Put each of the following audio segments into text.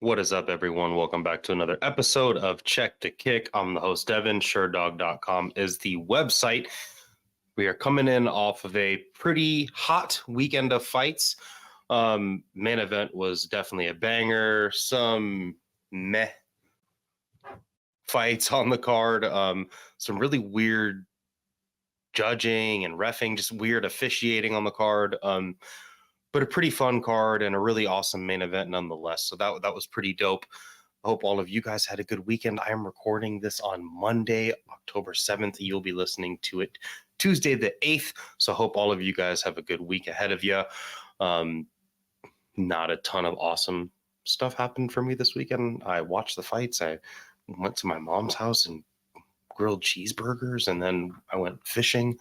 What is up, everyone? Welcome back to another episode of Check to Kick. I'm the host, Devin. Sherdog.com is the website. We are coming in off of a pretty hot weekend of fights. Main event was definitely a banger. Some meh fights on the card. Some really weird judging and reffing, just weird officiating on the card. But a pretty fun card and a really awesome main event nonetheless. So that was pretty dope. I hope all of you guys had a good weekend. I am recording this on Monday, October 7th. You'll be listening to it Tuesday the 8th. So I hope all of you guys have a good week ahead of you. Not a ton of awesome stuff happened for me this weekend. I watched the fights. I went to my mom's house and grilled cheeseburgers, and then I went fishing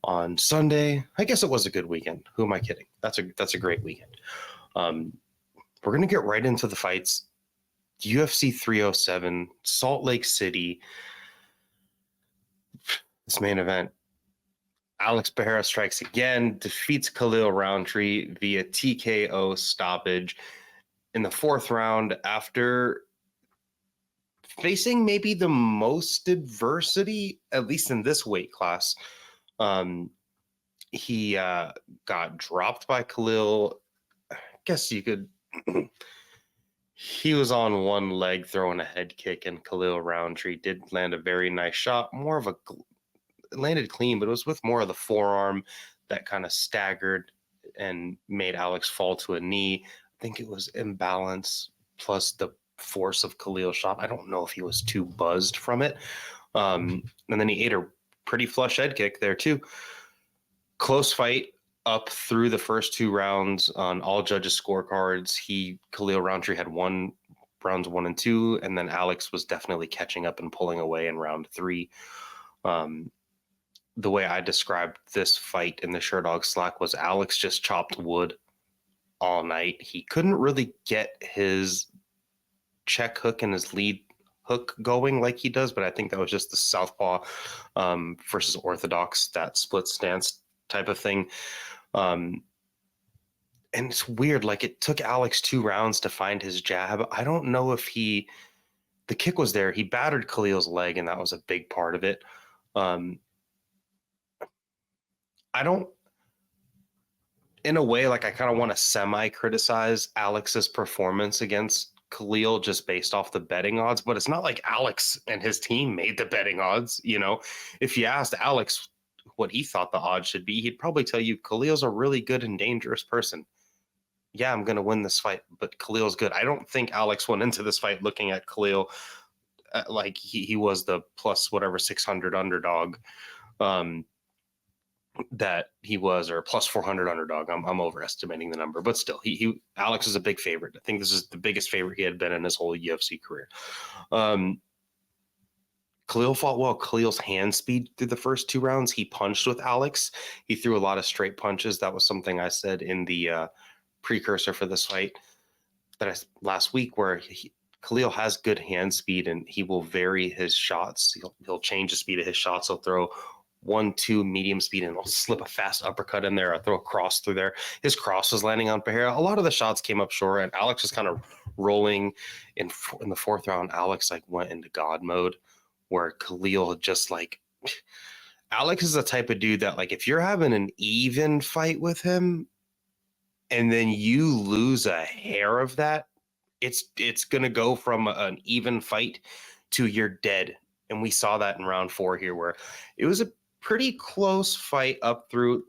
on Sunday. I guess it was a good weekend. Who am I kidding? That's a great weekend. We're going to get right into the fights. UFC 307, Salt Lake City. This main event, Alex Pereira strikes again, defeats Khalil Rountree via TKO stoppage in the fourth round after facing maybe the most adversity, at least in this weight class. He got dropped by Khalil. I guess you could. He was on one leg throwing a head kick, and Khalil Rountree did land a very nice shot. More of a landed clean, but it was with more of the forearm that kind of staggered and made Alex fall to a knee. I think it was imbalance plus the force of Khalil's shot. I don't know if he was too buzzed from it. And then he ate a pretty flush head kick there too. Close fight up through the first two rounds on all judges' scorecards. Khalil Rountree had won rounds 1 and 2, and then Alex was definitely catching up and pulling away in round 3. The way I described this fight in the Sherdog Slack was Alex just chopped wood all night. He couldn't really get his check hook and his lead hook going like he does, but I think that was just the southpaw versus orthodox, that split stance type of thing. And it's weird, like it took Alex 2 rounds to find his jab. I don't know if the kick was there. He battered Khalil's leg, and that was a big part of it. In a way, like I kind of want to semi-criticize Alex's performance against Khalil just based off the betting odds, but it's not like Alex and his team made the betting odds. You know, if you asked Alex what he thought the odds should be, he'd probably tell you Khalil's a really good and dangerous person. Yeah, I'm going to win this fight, but Khalil's good. I don't think Alex went into this fight looking at Khalil like he was the plus whatever 600 underdog that he was, or plus 400 underdog. I'm overestimating the number, but still, Alex is a big favorite. I think this is the biggest favorite he had been in his whole UFC career. Khalil fought well. Khalil's hand speed through the first 2 rounds. He punched with Alex. He threw a lot of straight punches. That was something I said in the precursor for this fight last week, where Khalil has good hand speed and he will vary his shots. He'll change the speed of his shots. He'll throw 1-2 medium speed and he'll slip a fast uppercut in there or throw a cross through there. His cross was landing on Pereira. A lot of the shots came up short, and Alex was kind of rolling in the fourth round. Alex went into God mode, where Khalil just Alex is the type of dude that if you're having an even fight with him and then you lose a hair of that, it's going to go from an even fight to you're dead. And we saw that in round 4 here, where it was a pretty close fight up through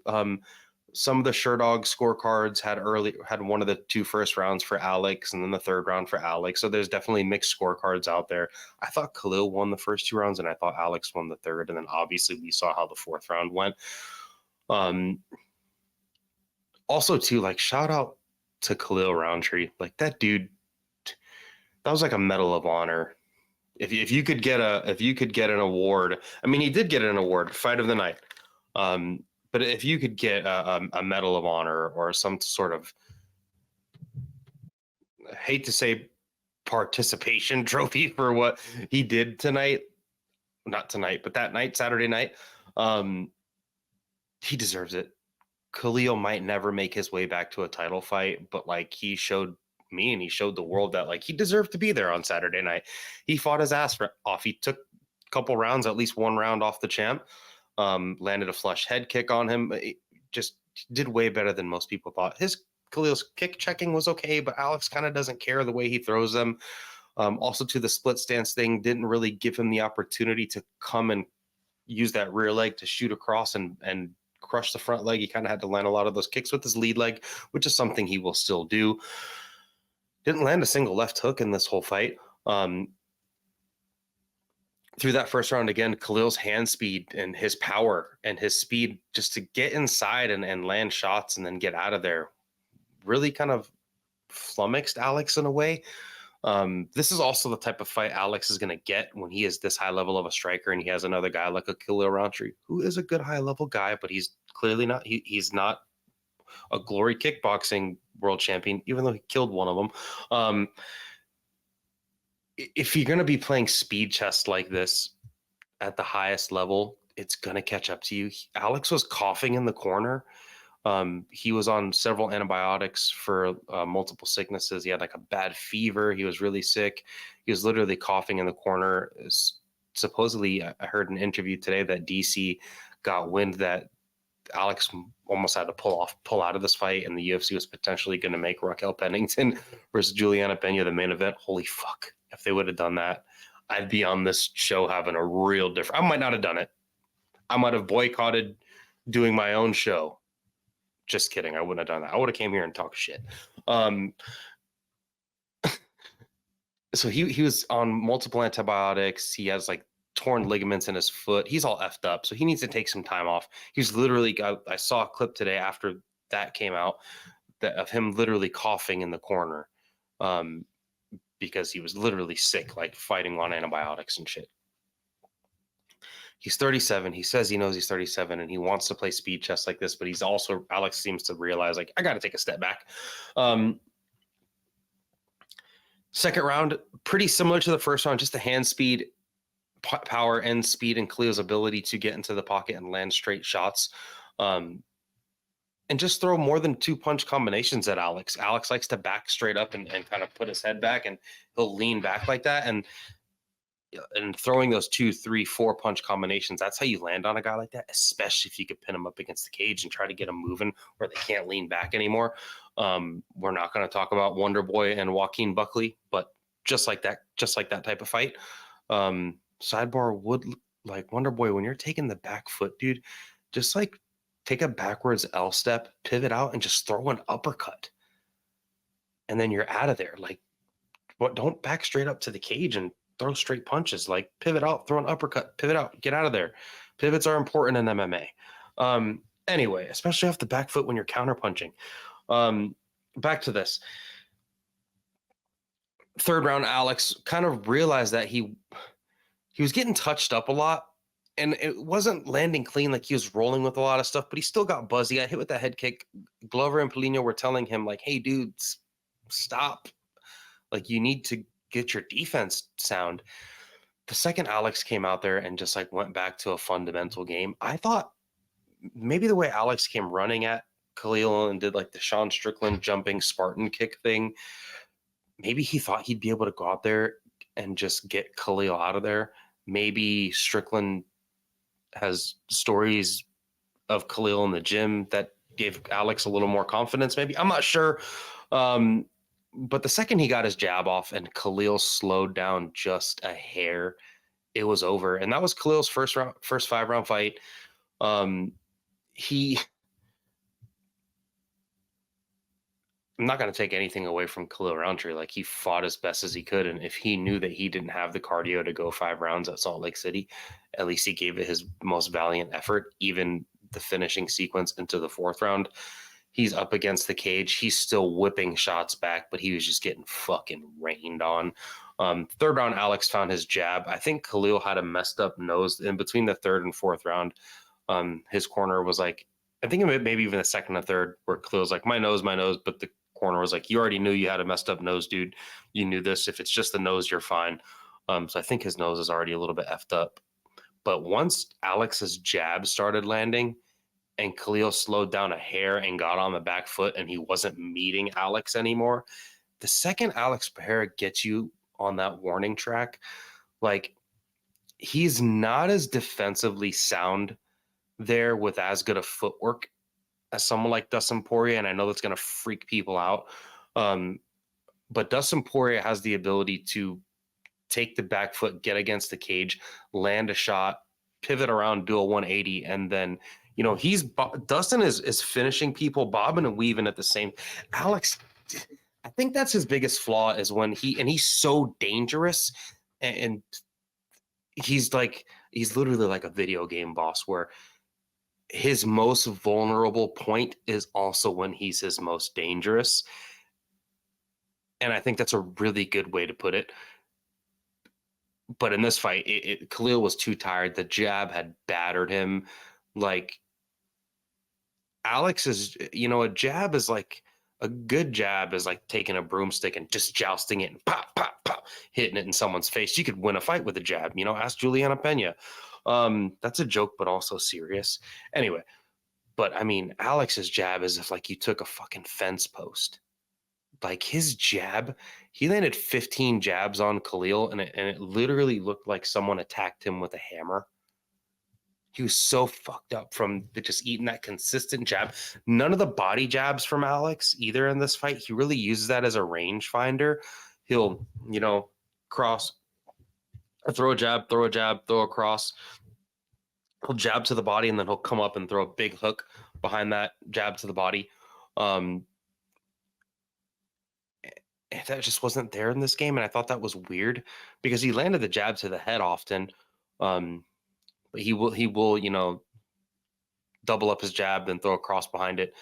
some of the Sherdog scorecards had one of the 2 first rounds for Alex and then the 3rd round for Alex. So there's definitely mixed scorecards out there. I thought Khalil won the first 2 rounds and I thought Alex won the 3rd. And then obviously we saw how the 4th round went. Also too, shout out to Khalil Rountree. That dude, that was like a Medal of Honor. If you could get an award, I mean, he did get an award, Fight of the Night. But if you could get a Medal of Honor or some sort of, I hate to say, participation trophy for what he did tonight, not tonight, but that night, Saturday night, he deserves it. Khalil might never make his way back to a title fight, but he showed me, and he showed the world that like he deserved to be there on Saturday night. He fought his ass off. He took a couple rounds, at least one round off the champ, landed a flush head kick on him. It just did way better than most people thought. Khalil's kick checking was okay, but Alex kind of doesn't care the way he throws them. Also to the split stance thing, didn't really give him the opportunity to come and use that rear leg to shoot across and crush the front leg. He kind of had to land a lot of those kicks with his lead leg, which is something he will still do. Didn't land a single left hook in this whole fight. Through that first round, again, Khalil's hand speed and his power and his speed just to get inside and land shots and then get out of there really kind of flummoxed Alex in a way. This is also the type of fight Alex is going to get when he is this high level of a striker and he has another guy like a Khalil Rountree, who is a good high level guy, but he's clearly not, he's not a glory kickboxing world champion, even though he killed one of them. If you're going to be playing speed chess like this at the highest level, it's going to catch up to you. Alex was coughing in the corner. He was on several antibiotics for multiple sicknesses. He had like a bad fever. He was really sick. He was literally coughing in the corner. Supposedly, I heard an interview today that DC got wind that Alex almost had to pull out of this fight, and the UFC was potentially going to make Raquel Pennington versus Julianna Pena the main event. Holy fuck. If they would have done that, I'd be on this show having a real different. I might not have done it. I might have boycotted doing my own show. Just kidding. I wouldn't have done that. I would have came here and talked shit. So he was on multiple antibiotics. He has like torn ligaments in his foot. He's all effed up. So he needs to take some time off. He's literally I saw a clip today after that came out of him literally coughing in the corner. Because he was literally sick, like fighting on antibiotics and shit. He's 37. He says he knows he's 37 and he wants to play speed chess like this, but Alex seems to realize, like, I got to take a step back. Second round, pretty similar to the first round, just the hand speed, power and speed, and Khalil's ability to get into the pocket and land straight shots. And just throw more than 2-punch combinations at Alex. Alex likes to back straight up and kind of put his head back, and he'll lean back like that. And throwing those 2, 3, 4-punch combinations, that's how you land on a guy like that, especially if you could pin him up against the cage and try to get him moving where they can't lean back anymore. We're not going to talk about Wonder Boy and Joaquin Buckley, but just like that type of fight. Sidebar would, like, Wonder Boy, when you're taking the back foot, dude, just like take a backwards L step, pivot out, and just throw an uppercut. And then you're out of there. Like, don't back straight up to the cage and throw straight punches. Like, pivot out, throw an uppercut, pivot out, get out of there. Pivots are important in MMA. Anyway, especially off the back foot when you're counterpunching. Back to this. Third round, Alex kind of realized that he was getting touched up a lot. And it wasn't landing clean, like he was rolling with a lot of stuff, but he still got buzzed. He got hit with that head kick. Glover and Polino were telling him, like, hey, dude, stop. Like, you need to get your defense sound. The second Alex came out there and just, like, went back to a fundamental game, I thought maybe the way Alex came running at Khalil and did, like, the Sean Strickland jumping Spartan kick thing, maybe he thought he'd be able to go out there and just get Khalil out of there. Maybe Strickland has stories of Khalil in the gym that gave Alex a little more confidence, maybe. I'm not sure. But the second he got his jab off and Khalil slowed down just a hair, it was over. And that was Khalil's first 5-round fight. I'm not going to take anything away from Khalil Rountree. Like, he fought as best as he could. And if he knew that he didn't have the cardio to go 5 rounds at Salt Lake City, at least he gave it his most valiant effort, even the finishing sequence into the 4th round. He's up against the cage. He's still whipping shots back, but he was just getting fucking rained on. 3rd round, Alex found his jab. I think Khalil had a messed up nose in between the 3rd and 4th round. His corner was like, I think maybe even the 2nd and 3rd, where Khalil's like, my nose, but the corner was like, you already knew you had a messed up nose, dude. You knew this. If it's just the nose, you're fine. So I think his nose is already a little bit effed up. But once Alex's jab started landing and Khalil slowed down a hair and got on the back foot and he wasn't meeting Alex anymore, the second Alex Pereira gets you on that warning track, like he's not as defensively sound there with as good a footwork as someone like Dustin Poirier, and I know that's going to freak people out. But Dustin Poirier has the ability to take the back foot, get against the cage, land a shot, pivot around, do a 180, and then Dustin is finishing people, bobbing and weaving at the same. Alex, I think that's his biggest flaw is when he's so dangerous, and he's literally like a video game boss where his most vulnerable point is also when he's his most dangerous. And I think that's a really good way to put it. But in this fight, Khalil was too tired. The jab had battered him. Like Alex is, a jab is like a good jab is like taking a broomstick and just jousting it and pop, pop, pop, hitting it in someone's face. You could win a fight with a jab. Ask Julianna Pena. That's a joke, but also serious. Anyway, but I mean, Alex's jab is if like you took a fucking fence post. Like his jab, he landed 15 jabs on Khalil, and it literally looked like someone attacked him with a hammer. He was so fucked up from just eating that consistent jab. None of the body jabs from Alex either in this fight. He really uses that as a range finder. He'll, cross, throw a jab, throw a cross. He'll jab to the body, and then he'll come up and throw a big hook behind that jab to the body. That just wasn't there in this game, and I thought that was weird because he landed the jab to the head often, but he will double up his jab, then throw a cross behind it,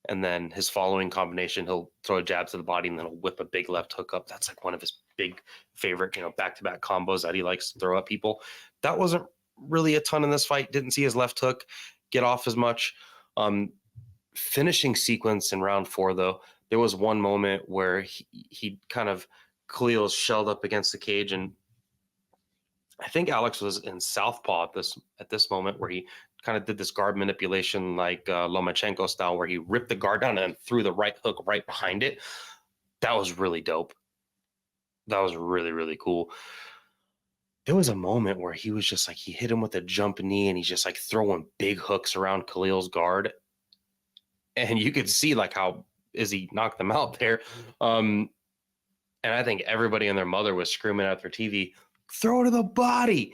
and then his following combination, he'll throw a jab to the body, and then he'll whip a big left hook up. That's like one of his big favorite, back-to-back combos that he likes to throw at people. That wasn't really a ton in this fight. Didn't see his left hook get off as much. Finishing sequence in round 4, though, there was one moment where he kind of Khalil's shelled up against the cage, and I think Alex was in southpaw at this moment where he kind of did this guard manipulation like Lomachenko style, where he ripped the guard down and threw the right hook right behind it. That was really dope. That was really, really cool. There was a moment where he was just like, he hit him with a jump knee, and he's just like throwing big hooks around Khalil's guard. And you could see like how Izzy knocked them out there. And I think everybody and their mother was screaming at their TV, throw to the body.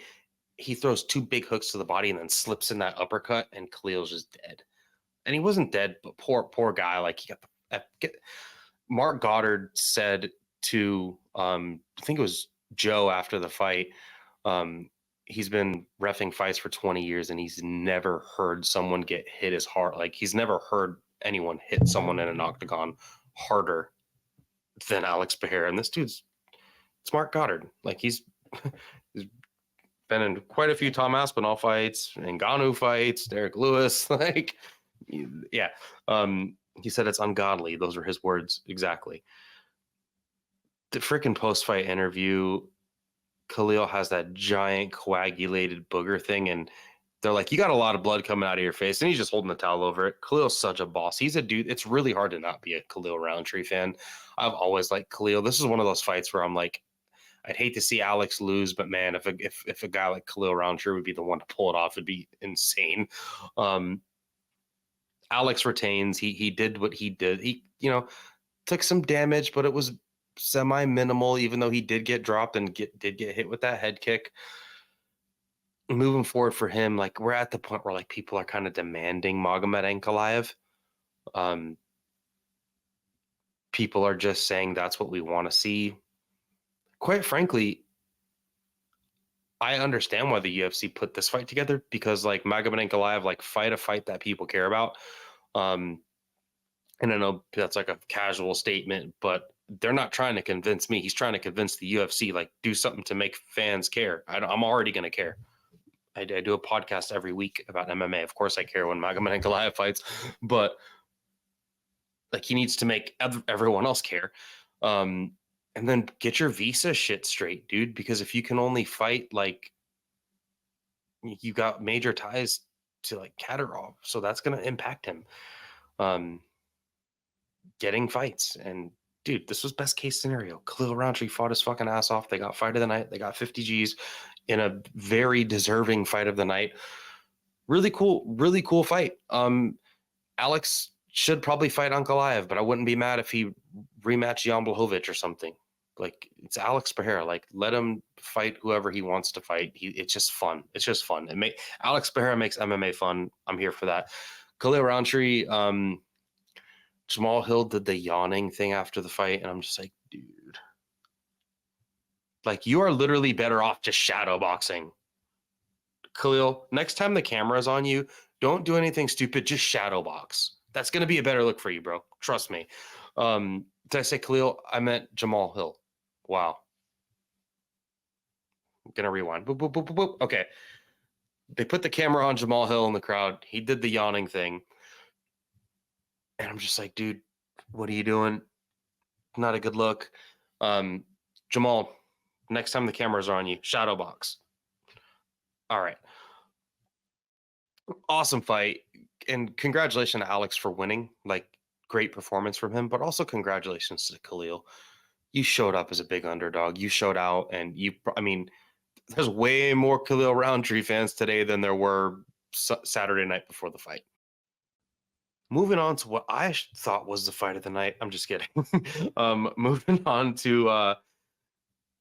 He throws 2 big hooks to the body and then slips in that uppercut, and Khalil's just dead. And he wasn't dead, but poor guy. Like he got Mark Goddard said to, I think it was Joe after the fight, he's been reffing fights for 20 years and he's never heard someone get hit as hard. Like he's never heard anyone hit someone in an octagon harder than Alex Pereira. And this dude's Mark Goddard. Like he's been in quite a few Tom Aspinall fights, Ngannou fights, Derek Lewis. Like, yeah. He said it's ungodly. Those were his words exactly. The freaking post-fight interview, Khalil has that giant coagulated booger thing, and they're like, you got a lot of blood coming out of your face, and he's just holding the towel over it. Khalil's such a boss. He's a dude. It's really hard to not be a Khalil Rountree fan. I've always liked Khalil. This is one of those fights where I'm like, I'd hate to see Alex lose, but man, if a guy like Khalil Rountree would be the one to pull it off, it'd be insane. Alex retains. He did what he did. He, took some damage, but it was semi-minimal, even though he did get dropped and did get hit with that head kick. Moving forward for him, like we're at the point where like people are kind of demanding Magomed Ankalaev. People are just saying that's what we want to see. Quite frankly, I understand why the UFC put this fight together, because like Magomed Ankalaev, like fight a fight that people care about. And I know that's like a casual statement, but they're not trying to convince me. He's trying to convince the UFC, like do something to make fans care. I'm already going to care. I do a podcast every week about MMA. Of course I care when Magomed Ankalaev fights, but like he needs to make everyone else care. And then get your visa shit straight, dude, because if you can only fight, like you got major ties to like Kadyrov, so that's going to impact him getting fights and dude, this was best case scenario. Khalil Rountree fought his fucking ass off. They got fight of the night. They got 50 Gs in a very deserving fight of the night. Really cool fight. Alex should probably fight Ankalaev, but I wouldn't be mad if he rematched Jan Blachowicz or something. Like, it's Alex Pereira. Like, let him fight whoever he wants to fight. It's just fun. It's just fun. Alex Pereira makes MMA fun. I'm here for that. Khalil Rountree, Jamal Hill did the yawning thing after the fight, and I'm just like, dude. Like, you are literally better off just shadow boxing. Khalil, next time the camera's on you, don't do anything stupid. Just shadow box. That's going to be a better look for you, bro. Trust me. Did I say Khalil? I meant Jamal Hill. Wow. I'm going to rewind. Boop, boop, boop, boop, boop. Okay. They put the camera on Jamal Hill in the crowd. He did the yawning thing. And I'm just like, dude, what are you doing? Not a good look. Jamal, next time the cameras are on you, shadow box. All right. Awesome fight. And congratulations to Alex for winning. Like, great performance from him, but also congratulations to Khalil. You showed up as a big underdog. You showed out, and there's way more Khalil Rountree fans today than there were Saturday night before the fight. Moving on to what I thought was the fight of the night. I'm just kidding. Moving on to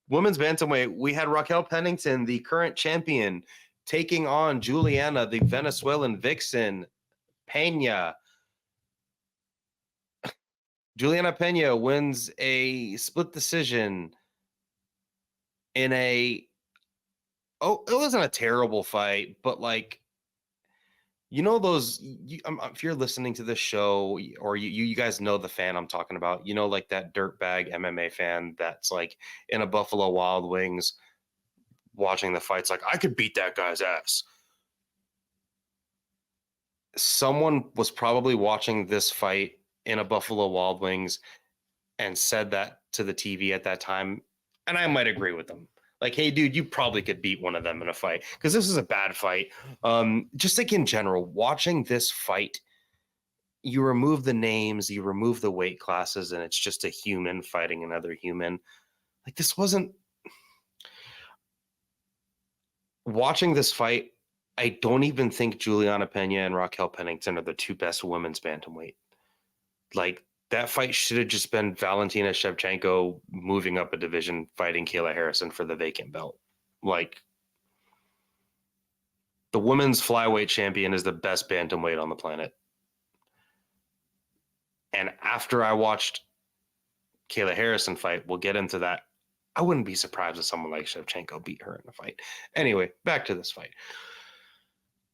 women's bantamweight, we had Raquel Pennington, the current champion, taking on Julianna, the Venezuelan vixen, Pena. Julianna Pena wins a split decision in it wasn't a terrible fight, but like, if you're listening to this show, or you guys know the fan I'm talking about, like that dirtbag MMA fan that's like in a Buffalo Wild Wings watching the fights, like, I could beat that guy's ass. Someone was probably watching this fight in a Buffalo Wild Wings and said that to the TV at that time, and I might agree with them. Like, hey, dude, you probably could beat one of them in a fight, because this is a bad fight. Just like in general, watching this fight, you remove the names, you remove the weight classes, and it's just a human fighting another human. Like, this wasn't... Watching this fight, I don't even think Julianna Pena and Raquel Pennington are the two best women's bantamweight. Like, that fight should have just been Valentina Shevchenko moving up a division, fighting Kayla Harrison for the vacant belt. Like, the women's flyweight champion is the best bantamweight on the planet. And after I watched Kayla Harrison fight, we'll get into that, I wouldn't be surprised if someone like Shevchenko beat her in a fight. Anyway, back to this fight.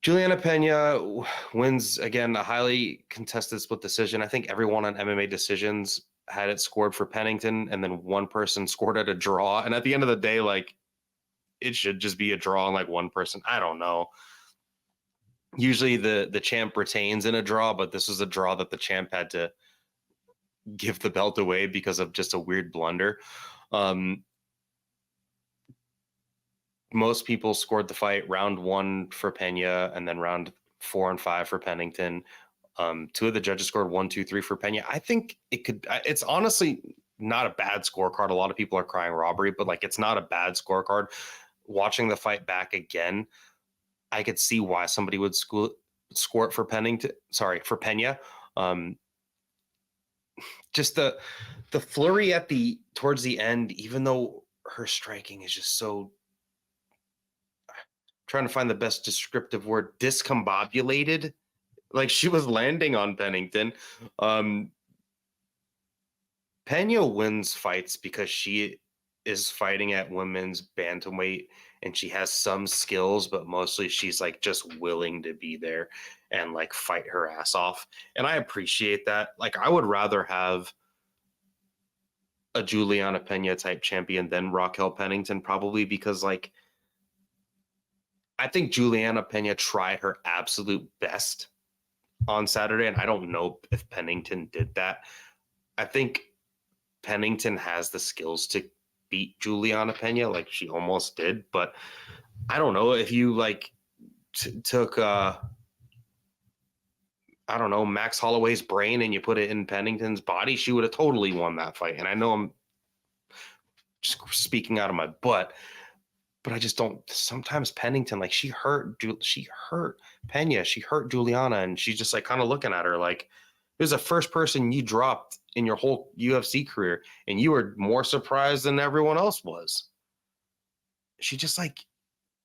Julianna Pena wins, again, a highly contested split decision. I think everyone on MMA Decisions had it scored for Pennington, and then one person scored it a draw. And at the end of the day, like, it should just be a draw on like one person. I don't know. Usually the champ retains in a draw, but this was a draw that the champ had to give the belt away because of just a weird blunder. Most people scored the fight round 1 for Pena, and then round 4 and 5 for Pennington. Two of the judges scored 1, 2, 3 for Pena. I think it's honestly not a bad scorecard. A lot of people are crying robbery, but like, it's not a bad scorecard. Watching the fight back again, I could see why somebody would score it for for Pena. Just the flurry towards the end, even though her striking is just so... trying to find the best descriptive word, discombobulated. Like, she was landing on Pennington. Pena wins fights because she is fighting at women's bantamweight, and she has some skills, but mostly she's like just willing to be there and like fight her ass off. And I appreciate that. Like, I would rather have a Julianna Pena type champion than Raquel Pennington, probably, because like, I think Julianna Pena tried her absolute best on Saturday, and I don't know if Pennington did that. I think Pennington has the skills to beat Julianna Pena, like she almost did, but I don't know if you like took I don't know, Max Holloway's brain and you put it in Pennington's body, she would have totally won that fight. And I know I'm just speaking out of my butt, but I just don't. Sometimes Pennington, like she hurt Pena, she hurt Julianna, and she's just like kind of looking at her like, it was the first person you dropped in your whole UFC career, and you were more surprised than everyone else was. She just like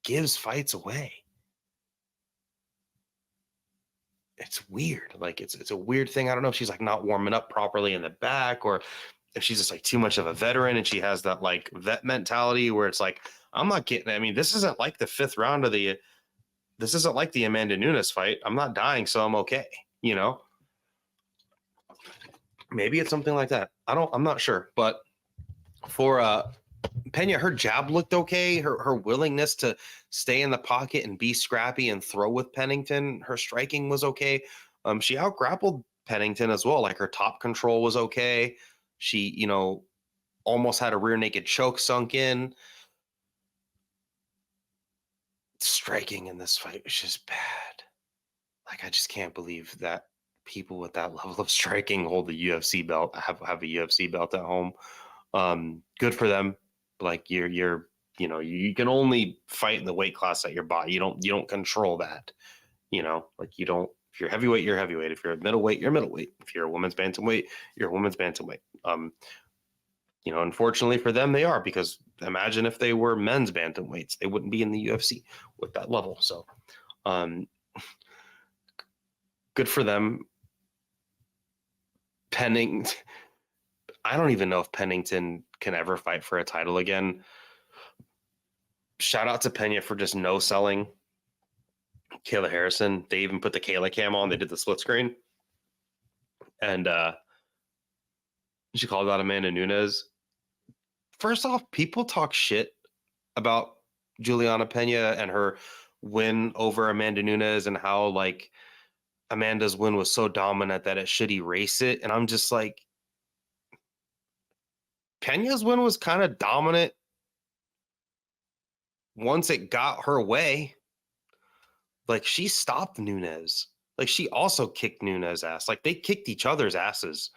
gives fights away. It's weird. Like it's a weird thing. I don't know if she's like not warming up properly in the back, or if she's just like too much of a veteran and she has that like vet mentality where it's like, I'm not getting, I mean, this isn't like the 5th round of this isn't like the Amanda Nunes fight. I'm not dying, so I'm okay. You know, maybe it's something like that. I'm not sure. But for Pena, her jab looked okay. Her willingness to stay in the pocket and be scrappy and throw with Pennington, her striking was okay. She out grappled Pennington as well. Like her top control was okay. She, you know, almost had a rear naked choke sunk in. Striking in this fight was just bad. Like I just can't believe that people with that level of striking hold the UFC belt, have a UFC belt at home. Good for them. Like you're you know, you can only fight in the weight class that you're body. You don't control that. You know, like you don't. If you're heavyweight, you're heavyweight. If you're middleweight, you're middleweight. If you're a women's bantamweight, you're a women's bantamweight. You know, unfortunately for them, they are, because imagine if they were men's bantamweights, they wouldn't be in the UFC with that level. So, good for them. I don't even know if Pennington can ever fight for a title again. Shout out to Pena for just no selling Kayla Harrison. They even put the Kayla cam on. They did the split screen. And she called out Amanda Nunes. First off, people talk shit about Julianna Pena and her win over Amanda Nunes and how like Amanda's win was so dominant that it should erase it. And I'm just like, Pena's win was kind of dominant once it got her way. Like she stopped Nunes. Like she also kicked Nunes' ass. Like they kicked each other's asses.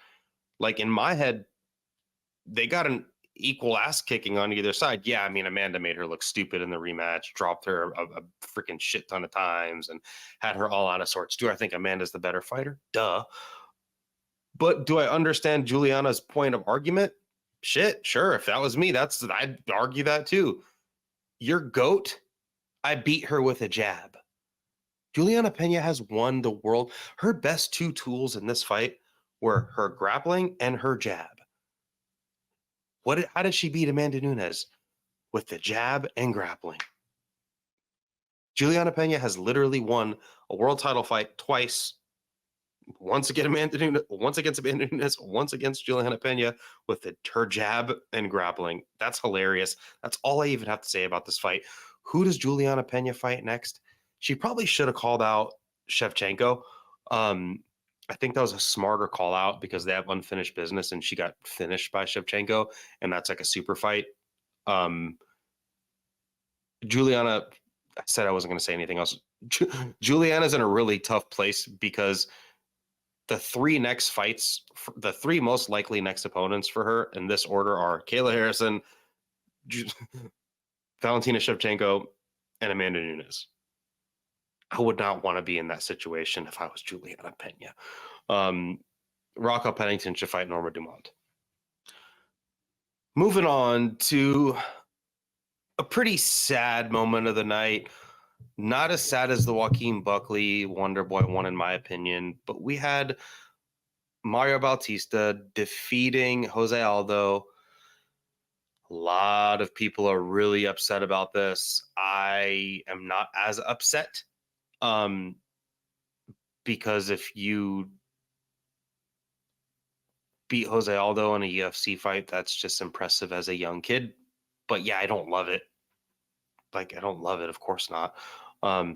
Like in my head, they got an equal ass kicking on either side. Yeah, I mean, Amanda made her look stupid in the rematch, dropped her a freaking shit ton of times, and had her all out of sorts. Do I think Amanda's the better fighter? Duh. But do I understand Juliana's point of argument? Shit, sure. If that was me, I'd argue that too. Your GOAT, I beat her with a jab. Julianna Pena has won the world. Her best 2 tools in this fight were her grappling and her jab. How did she beat Amanda Nunes? With the jab and grappling. Julianna Pena has literally won a world title fight twice. Once against Amanda Nunes, once against Julianna Pena with her jab and grappling. That's hilarious. That's all I even have to say about this fight. Who does Julianna Pena fight next? She probably should have called out Shevchenko. I think that was a smarter call out because they have unfinished business and she got finished by Shevchenko, and that's like a super fight. Julianna, I said I wasn't going to say anything else. Julianna's in a really tough place because the 3 next fights, the 3 most likely next opponents for her in this order are Kayla Harrison, Valentina Shevchenko, and Amanda Nunes. I would not want to be in that situation if I was Julianna Pena. Raquel Pennington should fight Norma Dumont. Moving on to a pretty sad moment of the night. Not as sad as the Joaquin Buckley Wonder Boy one, in my opinion, but we had Mario Bautista defeating Jose Aldo. A lot of people are really upset about this. I am not as upset, because if you beat Jose Aldo in a UFC fight, that's just impressive as a young kid. But yeah, I don't love it. Like, I don't love it. Of course not. I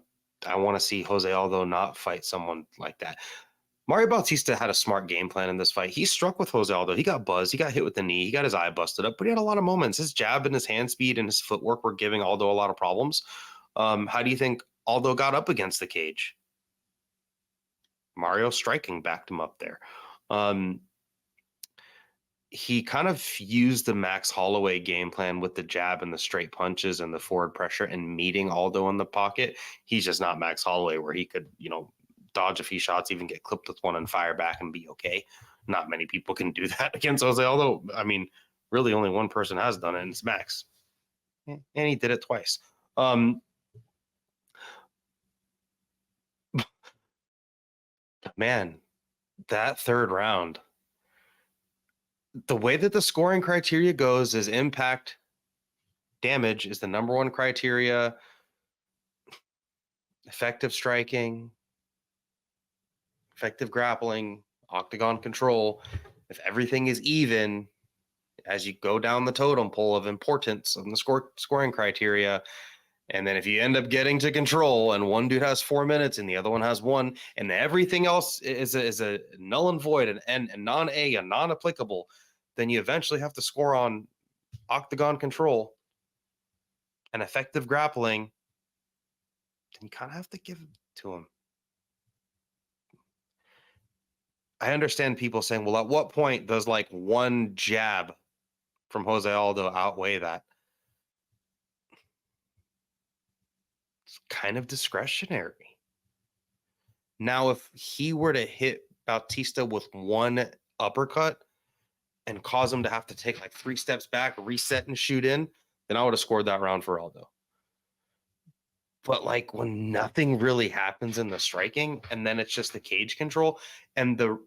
want to see Jose Aldo not fight someone like that. Mario Bautista had a smart game plan in this fight. He struck with Jose Aldo. He got buzzed. He got hit with the knee. He got his eye busted up, but he had a lot of moments. His jab and his hand speed and his footwork were giving Aldo a lot of problems. How do you think Aldo got up against the cage? Mario striking backed him up there. He kind of used the Max Holloway game plan with the jab and the straight punches and the forward pressure and meeting Aldo in the pocket. He's just not Max Holloway, where he could, dodge a few shots, even get clipped with one and fire back and be okay. Not many people can do that against Jose Aldo. I mean, really only one person has done it, and it's Max. And he did it twice. Man, that third round, the way that the scoring criteria goes is impact damage is the number one criteria. Effective striking, effective grappling, octagon control. If everything is even, as you go down the totem pole of importance of the scoring criteria, and then if you end up getting to control and one dude has 4 minutes and the other one has 1, and everything else is a null and void and non-A and non-applicable, then you eventually have to score on octagon control and effective grappling. Then you kind of have to give it to him. I understand people saying, well, at what point does like one jab from Jose Aldo outweigh that? It's kind of discretionary. Now, if he were to hit Bautista with one uppercut and cause him to have to take like 3 steps back, reset and shoot in, then I would have scored that round for Aldo. But like when nothing really happens in the striking and then it's just the cage control and the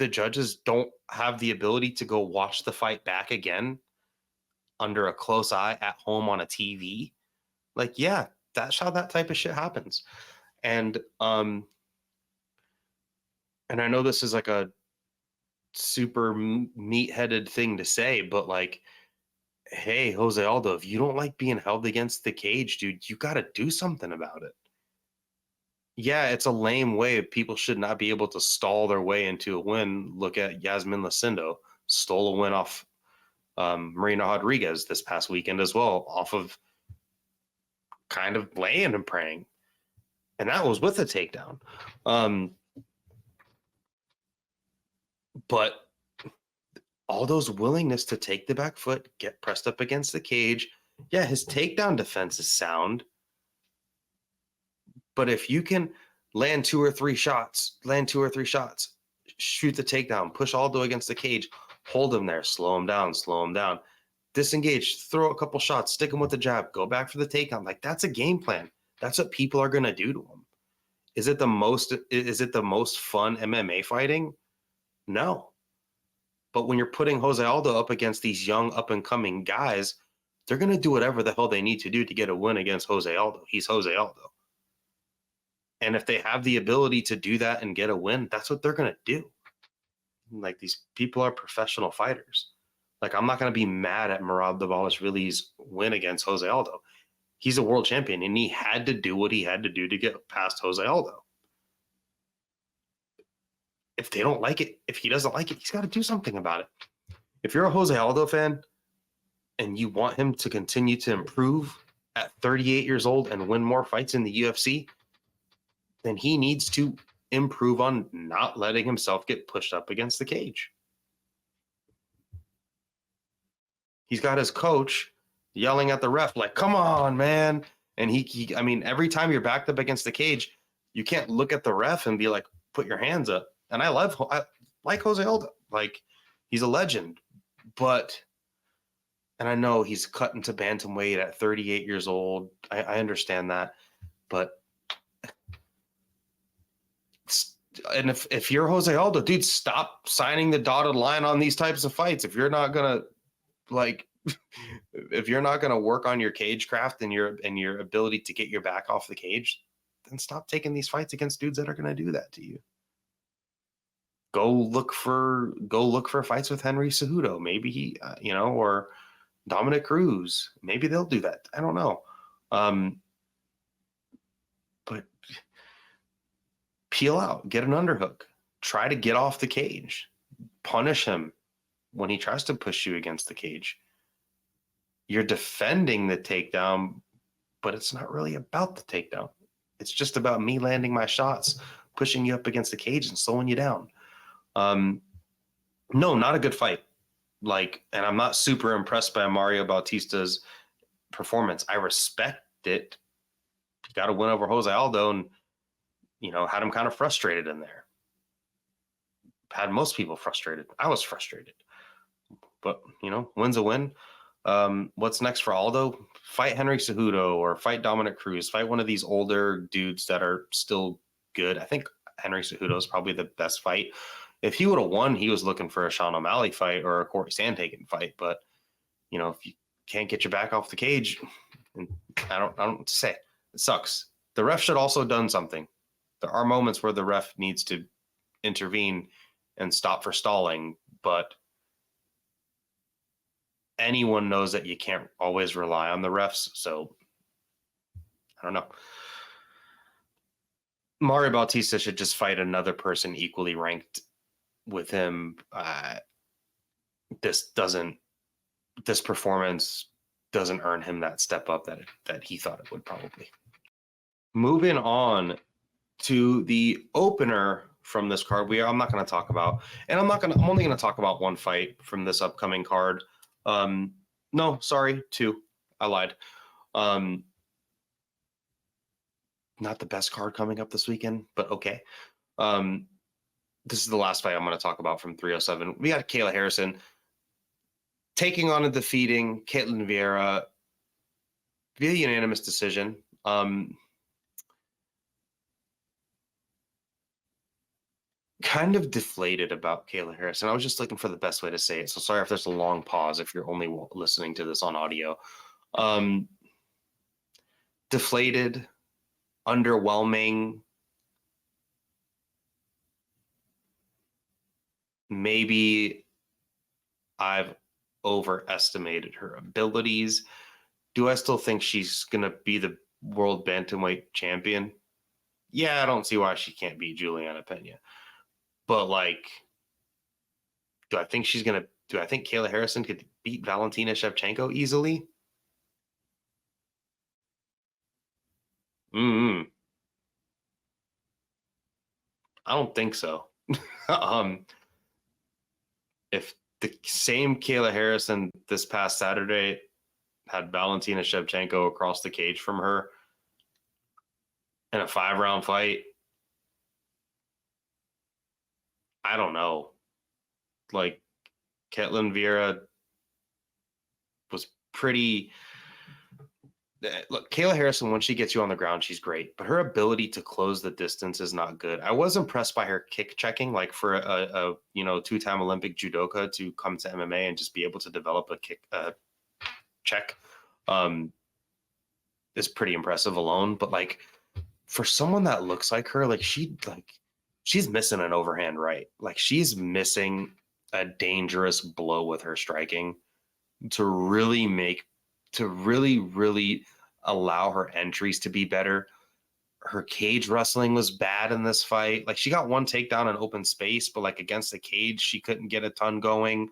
judges don't have the ability to go watch the fight back again under a close eye at home on a TV, like, yeah, that's how that type of shit happens. And I know this is like a super meat-headed thing to say, but like, hey, Jose Aldo, if you don't like being held against the cage, dude, you got to do something about it. Yeah, it's a lame way. People should not be able to stall their way into a win. Look at Yasmin Lucindo, stole a win off Marina Rodriguez this past weekend as well, off of kind of laying and praying. And that was with a takedown. But Aldo's willingness to take the back foot, get pressed up against the cage. Yeah, his takedown defense is sound. But if you can land 2 or 3 shots, shoot the takedown, push Aldo against the cage, hold him there, slow him down, disengage, throw a couple shots, stick him with the jab, go back for the takedown. Like, that's a game plan. That's what people are going to do to him. Is it the most fun MMA fighting? No. But when you're putting Jose Aldo up against these young up-and-coming guys, they're going to do whatever the hell they need to do to get a win against Jose Aldo. He's Jose Aldo. And if they have the ability to do that and get a win, that's what they're going to do. Like, these people are professional fighters. Like, I'm not going to be mad at Merab Dvalishvili's win against Jose Aldo. He's a world champion, and he had to do what he had to do to get past Jose Aldo. If they don't like it, if he doesn't like it, he's got to do something about it. If you're a Jose Aldo fan and you want him to continue to improve at 38 years old and win more fights in the UFC, then he needs to improve on not letting himself get pushed up against the cage. He's got his coach yelling at the ref like, come on, man. And he I mean, every time you're backed up against the cage, you can't look at the ref and be like, put your hands up. And I like Jose Aldo. Like, he's a legend. But, and I know he's cut into bantamweight at 38 years old. I understand that. But, and if you're Jose Aldo, dude, stop signing the dotted line on these types of fights. If you're not going to, like, if you're not going to work on your cage craft and your ability to get your back off the cage, then stop taking these fights against dudes that are going to do that to you. Go look for fights with Henry Cejudo. Maybe he, or Dominic Cruz. Maybe they'll do that. I don't know. But peel out, get an underhook, try to get off the cage, punish him when he tries to push you against the cage. You're defending the takedown, but it's not really about the takedown. It's just about me landing my shots pushing you up against the cage and slowing you down. No, not a good fight. Like, and I'm not super impressed by Mario Bautista's performance. I respect it. He got a win over Jose Aldo and, had him kind of frustrated in there. Had most people frustrated. I was frustrated. But, win's a win. What's next for Aldo? Fight Henry Cejudo or fight Dominic Cruz. Fight one of these older dudes that are still good. I think Henry Cejudo is probably the best fight. If he would have won, he was looking for a Sean O'Malley fight or a Corey Sandhagen fight. But, if you can't get your back off the cage, I don't know what to say. It sucks. The ref should also have done something. There are moments where the ref needs to intervene and stop for stalling, but anyone knows that you can't always rely on the refs. So I don't know. Mario Bautista should just fight another person equally ranked with him. This performance doesn't earn him that step up that he thought it would probably. Moving on to the opener from this card, I'm not going to talk about, and I'm only going to talk about one fight from this upcoming card. No, sorry, two. I lied. Not the best card coming up this weekend, but okay. This is the last fight I'm going to talk about from 307. We got Kayla Harrison taking on and defeating Ketlen Vieira via unanimous decision. Kind of deflated about Kayla Harrison. I was just looking for the best way to say it. So sorry if there's a long pause if you're only listening to this on audio. Deflated, underwhelming. Maybe I've overestimated her abilities. Do I still think she's going to be the world bantamweight champion? Yeah, I don't see why she can't beat Julianna Pena. But, do I think Kayla Harrison could beat Valentina Shevchenko easily? I don't think so. If the same Kayla Harrison this past Saturday had Valentina Shevchenko across the cage from her in a 5-round fight, I don't know. Ketlen Vieira was pretty. Look, Kayla Harrison, when she gets you on the ground, she's great, but her ability to close the distance is not good. I was impressed by her kick checking, for a 2-time Olympic judoka to come to MMA and just be able to develop a kick check is pretty impressive alone. But for someone that looks like her, she's missing an overhand right. She's missing a dangerous blow with her striking to really allow her entries to be better. Her cage wrestling was bad in this fight. She got one takedown in open space, but against the cage, she couldn't get a ton going.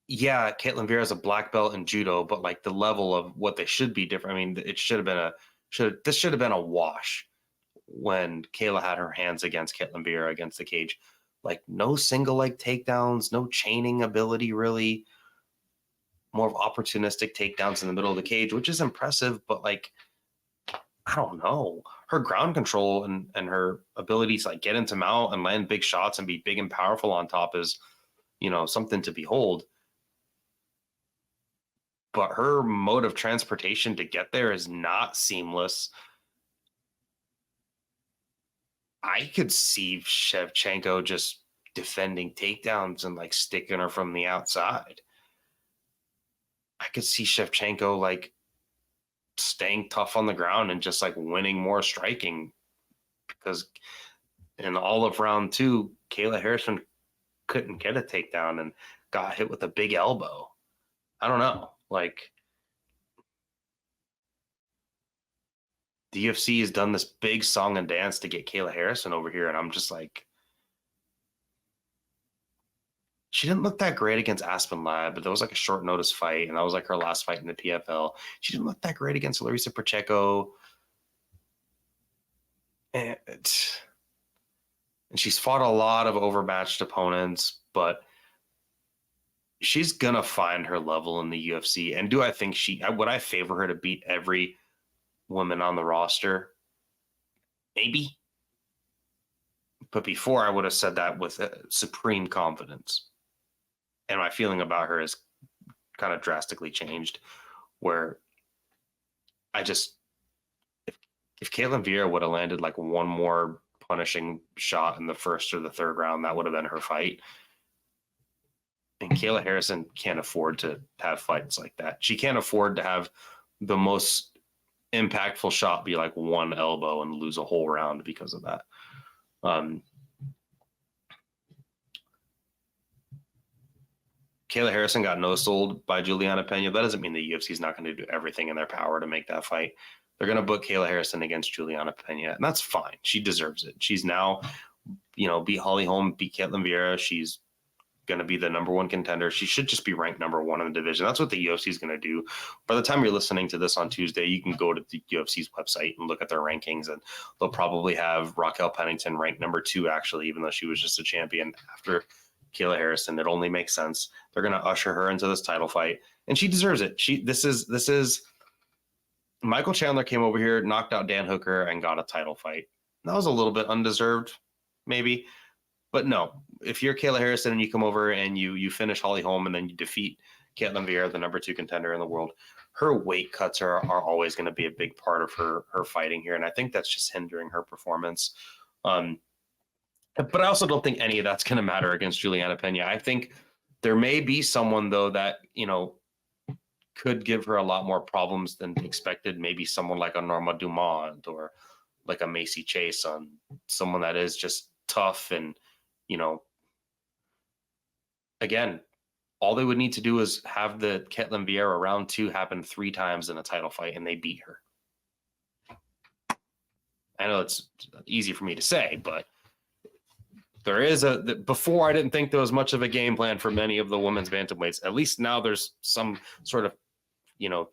Yeah, Ketlen Vieira is a black belt in judo, but the level of what they should be different. I mean, it should have been this should have been a wash when Kayla had her hands against Ketlen Vieira against the cage. No single leg takedowns, no chaining ability really. More of opportunistic takedowns in the middle of the cage, which is impressive, but I don't know. Her ground control and her ability to get into mount and land big shots and be big and powerful on top is, something to behold. But her mode of transportation to get there is not seamless. I could see Shevchenko just defending takedowns and sticking her from the outside. I could see Shevchenko staying tough on the ground and just winning more striking, because in all of round 2, Kayla Harrison couldn't get a takedown and got hit with a big elbow. I don't know. The UFC has done this big song and dance to get Kayla Harrison over here, and I'm just she didn't look that great against Aspen Lab, but that was a short notice fight, and that was her last fight in the PFL. She didn't look that great against Larissa Pacheco. And she's fought a lot of overmatched opponents, but she's going to find her level in the UFC. And do I think would I favor her to beat every woman on the roster? Maybe. But before I would have said that with supreme confidence. And my feeling about her has kind of drastically changed, where I just, if Caitlin Vieira would have landed like one more punishing shot in the first or the third round, that would have been her fight. And Kayla Harrison can't afford to have fights like that. She can't afford to have the most impactful shot be like one elbow and lose a whole round because of that. Kayla Harrison got no-sold by Julianna Pena. That doesn't mean the UFC is not going to do everything in their power to make that fight. They're going to book Kayla Harrison against Julianna Pena, and that's fine. She deserves it. She's now, beat Holly Holm, beat Caitlin Vieira. She's going to be the number one contender. She should just be ranked number one in the division. That's what the UFC is going to do. By the time you're listening to this on Tuesday, you can go to the UFC's website and look at their rankings, and they'll probably have Raquel Pennington ranked number 2, actually, even though she was just a champion after Kayla Harrison. It only makes sense. They're going to usher her into this title fight, and she deserves it. This is Michael Chandler came over here, knocked out Dan Hooker, and got a title fight. That was a little bit undeserved, maybe. But no, if you're Kayla Harrison and you come over and you finish Holly Holm and then you defeat Caitlin Vieira, the number 2 contender in the world, her weight cuts are always going to be a big part of her fighting here. And I think that's just hindering her performance. But I also don't think any of that's going to matter against Julianna Pena. I think there may be someone, though, that, could give her a lot more problems than expected. Maybe someone like a Norma Dumont or like a Macy Chase, someone that is just tough and, again, all they would need to do is have the Caitlin Vieira round 2 happen 3 times in a title fight, and they beat her. I know it's easy for me to say, but there is before I didn't think there was much of a game plan for many of the women's bantamweights. At least now there's some sort of,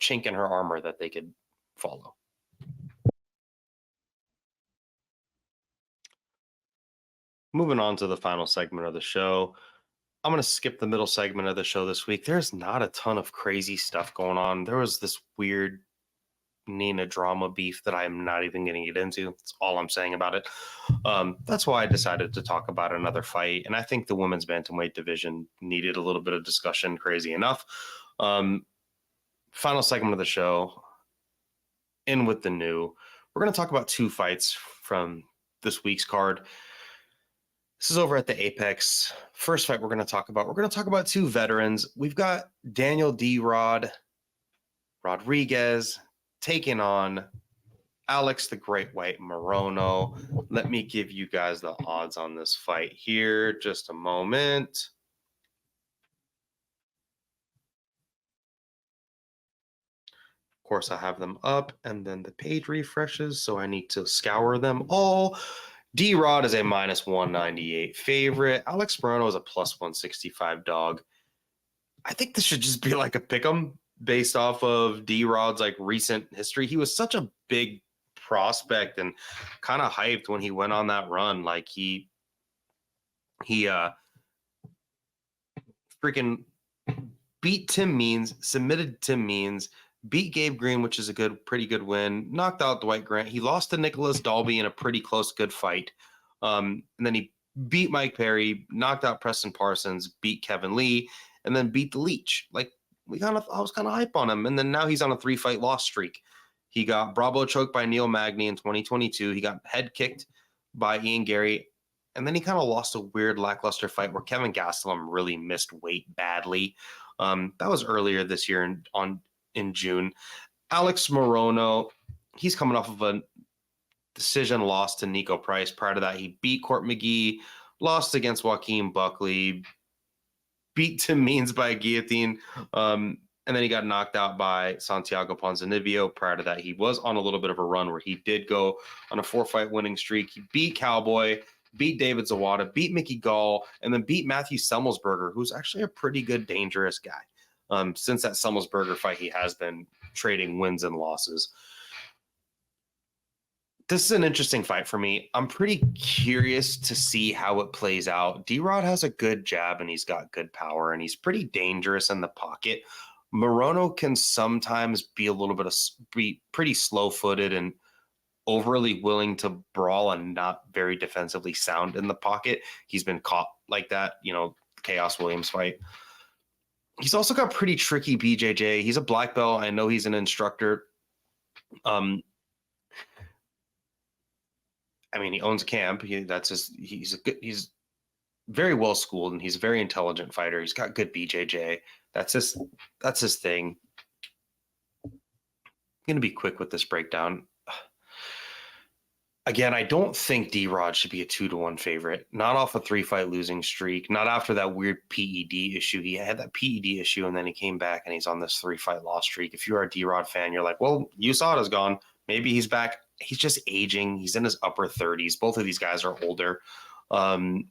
chink in her armor that they could follow. Moving on to the final segment of the show. I'm going to skip the middle segment of the show this week. There's not a ton of crazy stuff going on. There was this weird Nina drama beef that I'm not even going to get into. That's all I'm saying about it. That's why I decided to talk about another fight. And I think the women's bantamweight division needed a little bit of discussion, crazy enough. Final segment of the show. In with the new. We're going to talk about 2 fights from this week's card. This is over at the Apex. First fight we're going to talk about 2 veterans. We've got Daniel D-Rod Rodriguez taking on Alex the Great White Morono. Let me give you guys the odds on this fight here. Just a moment. Of course, I have them up, and then the page refreshes, so I need to scour them all. D-Rod is a -198 favorite. Alex Morono is a +165 dog. I think this should just be like a pick'em based off of D-Rod's recent history. He was such a big prospect and kind of hyped when he went on that run. He freaking beat Tim Means, submitted Tim Means, beat Gabe Green, which is a pretty good win, knocked out Dwight Grant. He lost to Nicholas Dalby in a pretty close, good fight. And then he beat Mike Perry, knocked out Preston Parsons, beat Kevin Lee, and then beat the Leech. I was kind of hype on him. And then now he's on a 3-fight loss streak. He got Bravo choked by Neil Magny in 2022. He got head kicked by Ian Gary. And then he kind of lost a weird lackluster fight where Kevin Gastelum really missed weight badly. That was earlier this year in June. Alex Morono, he's coming off of a decision loss to Nico Price. Prior to that, he beat Court McGee, lost against Joaquin Buckley, beat Tim Means by a guillotine, and then he got knocked out by Santiago Ponzinibbio. Prior to that, he was on a little bit of a run where he did go on a 4-fight winning streak. He beat Cowboy, beat David Zawada, beat Mickey Gall, and then beat Matthew Semmelsberger, who's actually a pretty good, dangerous guy. Since that Semmelsberger fight, he has been trading wins and losses. This is an interesting fight for me. I'm pretty curious to see how it plays out. D-Rod has a good jab and he's got good power and he's pretty dangerous in the pocket. Morono can sometimes be a little bit of be pretty slow-footed and overly willing to brawl and not very defensively sound in the pocket. He's been caught like that, Chaos Williams fight. He's also got pretty tricky BJJ. He's a black belt. I know he's an instructor. He owns a camp. He's very well schooled and he's a very intelligent fighter. He's got good BJJ. That's his thing. I'm going to be quick with this breakdown. Again, I don't think D-Rod should be a 2-1 favorite. Not off a 3-fight losing streak. Not after that weird PED issue. He had that PED issue and then he came back and he's on this 3-fight loss streak. If you're a D-Rod fan, you're like, well, USADA's gone. Maybe he's back. He's just aging. He's in his upper 30s. Both of these guys are older. I'll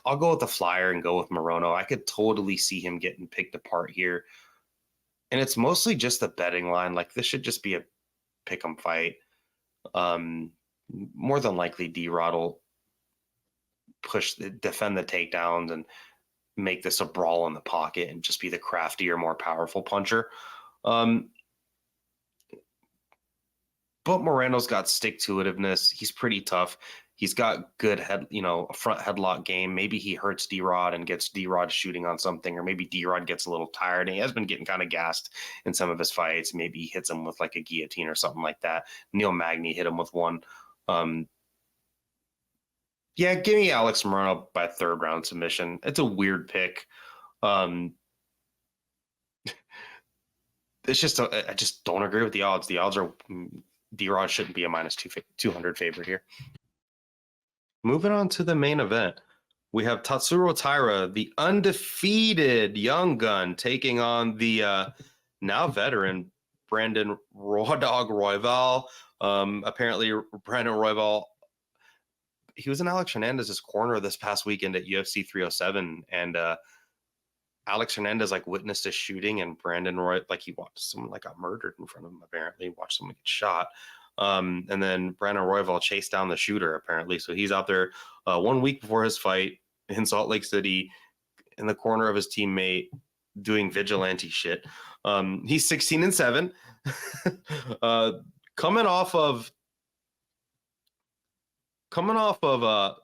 go with the flyer and go with Morono. I could totally see him getting picked apart here. And it's mostly just the betting line. Like, this should just be a pick-em fight. More than likely, D-Rod will defend the takedowns and make this a brawl in the pocket and just be the craftier, more powerful puncher. But Moreno's got stick-to-itiveness. He's pretty tough. He's got good front headlock game. Maybe he hurts D-Rod and gets D-Rod shooting on something, or maybe D-Rod gets a little tired and he has been getting kind of gassed in some of his fights. Maybe he hits him with like a guillotine or something like that. Neil Magny hit him with one. Yeah, give me Alex Morono by 3rd round submission. It's a weird pick. It's just I just don't agree with the odds. The odds are D-Rod shouldn't be a minus 200 favorite here. Moving on to the main event, we have Tatsuro Taira, the undefeated young gun, taking on the now veteran Brandon Raw Dog Royval. Apparently, Brandon Royval, he was in Alex Hernandez's corner this past weekend at UFC 307, and Alex Hernandez witnessed a shooting, and Brandon he watched someone got murdered in front of him. Apparently, watched someone get shot. And then Brandon Royval chased down the shooter, apparently. So he's out there 1 week before his fight in Salt Lake City in the corner of his teammate doing vigilante shit. He's 16-7. Coming off of a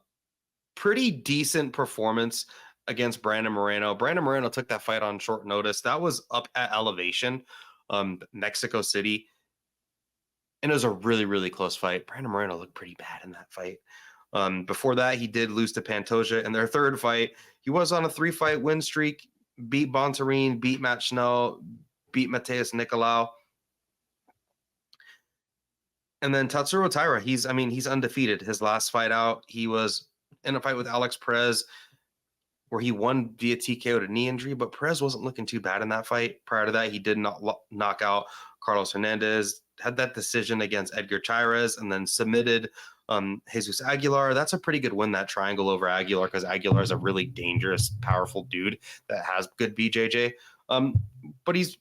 pretty decent performance against Brandon Moreno. Brandon Moreno took that fight on short notice. That was up at Elevation, Mexico City. And it was a really, really close fight. Brandon Moreno looked pretty bad in that fight. Before that, he did lose to Pantoja. In their 3rd fight, he was on a 3-fight win streak, beat Bontarine, beat Matt Schnell, beat Mateus Nicolau. And then Tatsuro Taira, he's undefeated. His last fight out, he was in a fight with Alex Perez where he won via TKO to knee injury, but Perez wasn't looking too bad in that fight. Prior to that, he did not knock out Carlos Hernandez, had that decision against Edgar Chairez, and then submitted Jesus Aguilar. That's a pretty good win, that triangle over Aguilar, because Aguilar is a really dangerous, powerful dude that has good BJJ. But he's,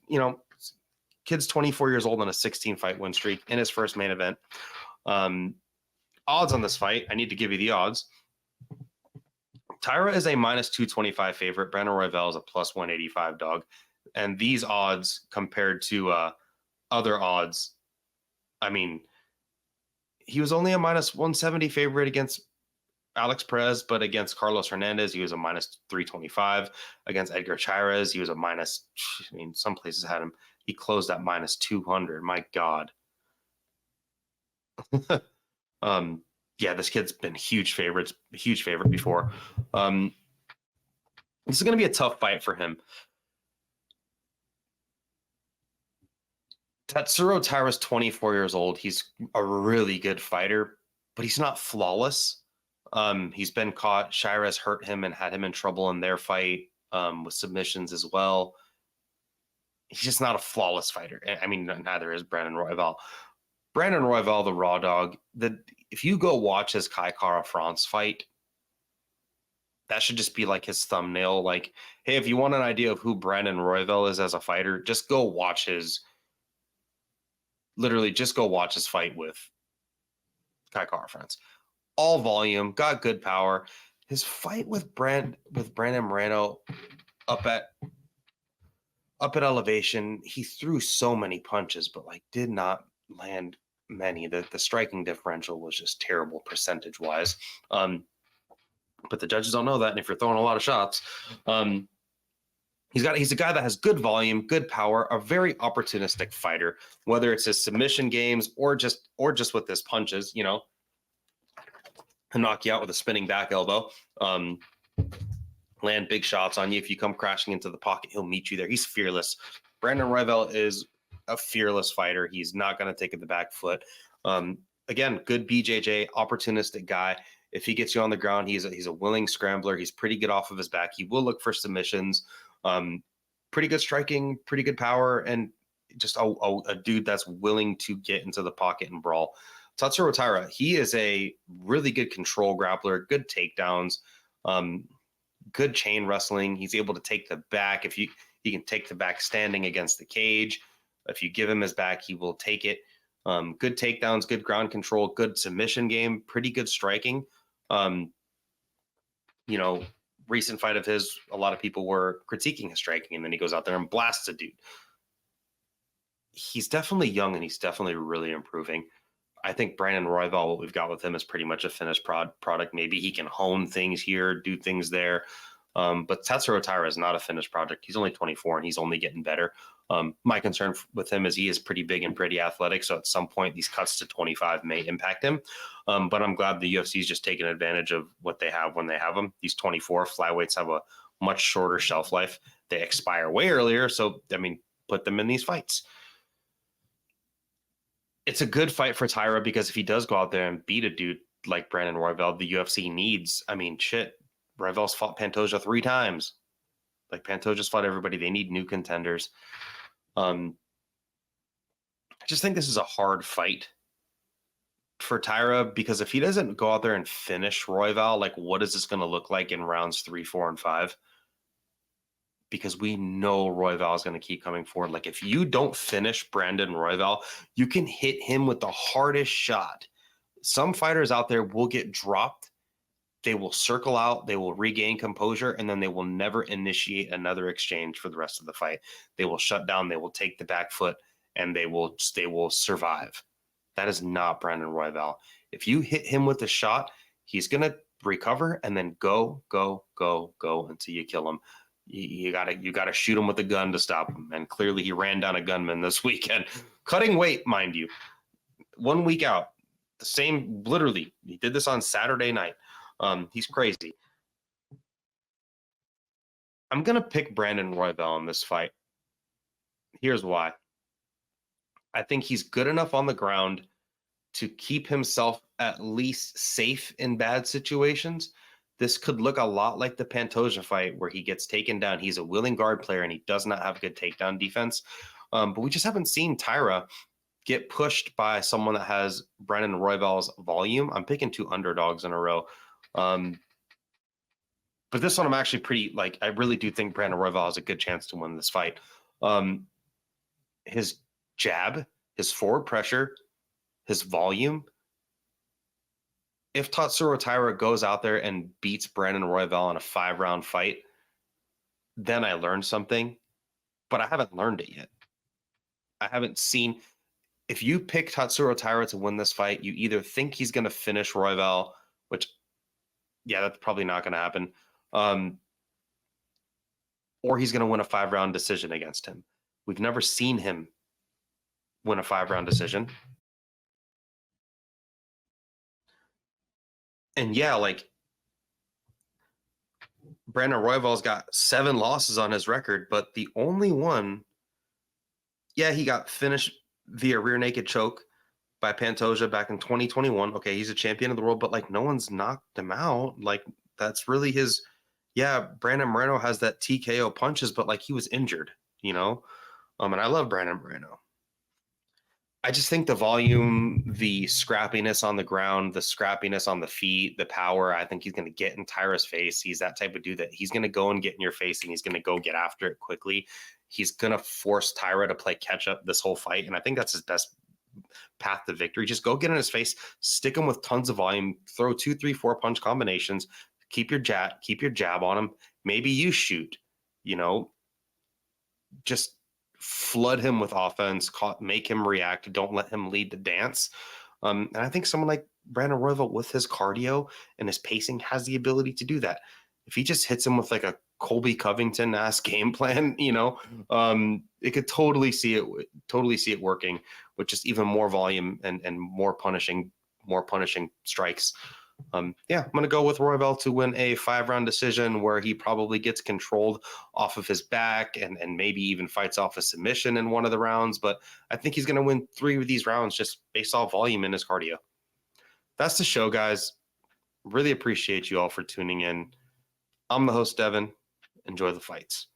kid's 24 years old on a 16-fight win streak in his first main event. Odds on this fight, I need to give you the odds. Taira is a minus 225 favorite. Brandon Royval is a plus 185 dog. And these odds compared to other odds, he was only a minus 170 favorite against Alex Perez, but against Carlos Hernandez, he was a minus 325. Against Edgar Chairez, he was a minus, some places had him. He closed at minus 200. My God. Yeah, this kid's been a huge favorite before. This is going to be a tough fight for him. Tatsuro Taira's 24 years old. He's a really good fighter, but he's not flawless. He's been caught. Chairez hurt him and had him in trouble in their fight with submissions as well. He's just not a flawless fighter. Neither is Brandon Royval. Brandon Royval, the Raw Dog, if you go watch his Kai Kara France fight, that should just be his thumbnail. Hey, if you want an idea of who Brandon Royval is as a fighter, just go watch his fight with Kai Friends. All volume, got good power. His fight with Brandon Moreno up at elevation, he threw so many punches, but like did not land many. The striking differential was just terrible percentage wise. But the judges don't know that. And if you're throwing a lot of shots, he's a guy that has good volume, good power, a very opportunistic fighter, whether it's his submission games or just with his punches, you know, he'll knock you out with a spinning back elbow, land big shots on you. If you come crashing into the pocket, he'll meet you there. He's fearless. Brandon Royval is a fearless fighter. He's not going to take it the back foot. Again, good BJJ, opportunistic guy. If he gets you on the ground, he's a willing scrambler. He's pretty good off of his back. He will look for submissions. Pretty good striking, pretty good power, and just a dude that's willing to get into the pocket and brawl. Tatsuro Taira, he is a really good control grappler, good takedowns, good chain wrestling. He's able to take the back. He can take the back standing against the cage. If you give him his back, he will take it. Good takedowns, good ground control, good submission game, pretty good striking. You know, recent fight of his, a lot of people were critiquing his striking, and then he goes out there and blasts a dude. He's definitely young, and he's definitely really improving. I think Brandon Royval, what we've got with him is pretty much a finished product. Maybe he can hone things here, do things there. But Tatsuro Taira is not a finished project. He's only 24 and he's only getting better. My concern with him is he is pretty big and pretty athletic. So at some point, these cuts to 25 may impact him. But I'm glad the UFC is just taking advantage of what they have when they have them. These 24 flyweights have a much shorter shelf life. They expire way earlier. So, I mean, put them in these fights. It's a good fight for Taira because if he does go out there and beat a dude like Brandon Royval, the UFC needs, I mean, shit, Royval's fought Pantoja 3 times. Like, Pantoja's fought everybody. They need new contenders. I just think this is a hard fight for Taira because if he doesn't go out there and finish Royval, like, what is this going to look like in rounds 3, 4, and 5? Because we know Royval is going to keep coming forward. Like, if you don't finish Brandon Royval, you can hit him with the hardest shot. Some fighters out there will get dropped. They will circle out, they will regain composure, and then they will never initiate another exchange for the rest of the fight. They will shut down, they will take the back foot, and they will survive. That is not Brandon Royval. If you hit him with a shot, he's going to recover and then go until you kill him. You gotta shoot him with a gun to stop him. And clearly he ran down a gunman this weekend. Cutting weight, mind you. 1 week out. The same, literally. He did this on Saturday night. He's crazy. I'm going to pick Brandon Royval in this fight. Here's why. I think he's good enough on the ground to keep himself at least safe in bad situations. This could look a lot like the Pantoja fight where he gets taken down. He's a willing guard player and he does not have good takedown defense. But we just haven't seen Taira get pushed by someone that has Brandon Royval's volume. I'm picking 2 underdogs in a row. But this one I'm actually pretty, like, I really do think Brandon Royval has a good chance to win this fight. His jab, his forward pressure, his volume. If Tatsuro Taira goes out there and beats Brandon Royval in a 5-round fight, then I learned something, but I haven't learned it yet. I haven't seen, if you pick Tatsuro Taira to win this fight, you either think he's going to finish Royval, which, yeah, that's probably not going to happen, or he's going to win a 5-round decision against him. We've never seen him win a 5-round decision. And yeah, like, Brandon Royval's got 7 losses on his record, but the only one, yeah, he got finished via rear naked choke by Pantoja back in 2021. Okay, he's a champion of the world, but like no one's knocked him out. Like that's really his, yeah, Brandon Moreno has that TKO punches, but like he was injured, you know? And I love Brandon Moreno. I just think the volume, the scrappiness on the ground, the scrappiness on the feet, the power, I think he's going to get in Taira's face. He's that type of dude that he's going to go and get in your face and he's going to go get after it quickly. He's going to force Taira to play catch up this whole fight. And I think that's his path to victory. Just go get in his face, stick him with tons of volume, throw 2, 3, 4 punch combinations, keep your jab on him. Maybe you shoot, just flood him with offense, make him react. Don't let him lead the dance. And I think someone like Brandon Royval with his cardio and his pacing has the ability to do that. If he just hits him with like a Colby Covington-esque game plan, it could totally see it working with just even more volume and more punishing strikes. I'm going to go with Royval to win a 5-round decision where he probably gets controlled off of his back and maybe even fights off a submission in one of the rounds. But I think he's going to win 3 of these rounds just based off volume in his cardio. That's the show, guys. Really appreciate you all for tuning in. I'm the host, Devin. Enjoy the fights.